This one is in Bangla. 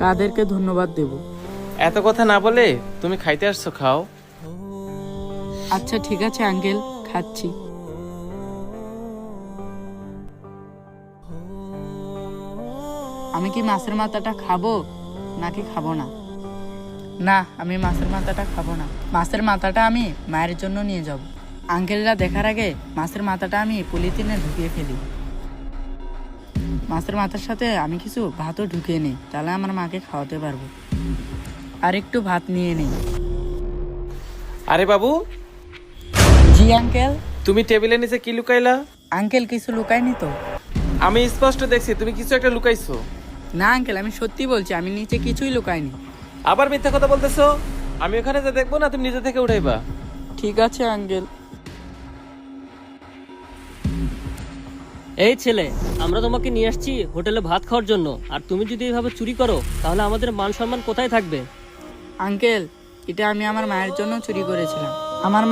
কাদেরকে ধন্যবাদ দেব? এত কথা না বলে তুমি খাইতে আসছো, খাও। আচ্ছা ঠিক আছে আঙ্কেল, খাচ্ছি। আমি কি মাছের মাথাটা খাবো নাকি খাবো না? না, আমি মাছের মাথাটা খাবো না। মাছের মাথাটা আমি মায়ের জন্য নিয়ে যাব। আঙ্কেলরা দেখার আগে মাছের মাথাটা আমি পলিথিনে ঢুকিয়ে ফেলি। মাছের মাথার সাথে আমি কিছু ভাতও ঢুকিয়ে নিই, তাহলে আমার মাকে খাওয়াতে পারবো। আর একটু ভাত নিয়ে নিই। আরে বাবু, জি আঙ্কেল। তুমি টেবিলের নিচে কি লুকাইলা? আঙ্কেল কিছু লুকায়নি তো। আমি স্পষ্ট দেখছি তুমি কিছু একটা লুকাইছো। না আঙ্কেল, আমি সত্যি বলছি, আমি নিচে কিছুই লুকাইনি। আবার মিথ্যা কথা বলতেছো। আমি ওখানে যে দেখবো না, তুমি নিজে থেকে উঠাইবা। ঠিক আছে আঙ্কেল। এই ছেলে, আমরা তোমাকে নিয়ে আসছি হোটেলে ভাত খাওয়ার জন্য, আর তুমি যদি এইভাবে চুরি করো তাহলে আমাদের মান সম্মান কোথায় থাকবে? আঙ্কেল, এটা আমি আমার মায়ের জন্য চুরি করেছিলাম। আমার মা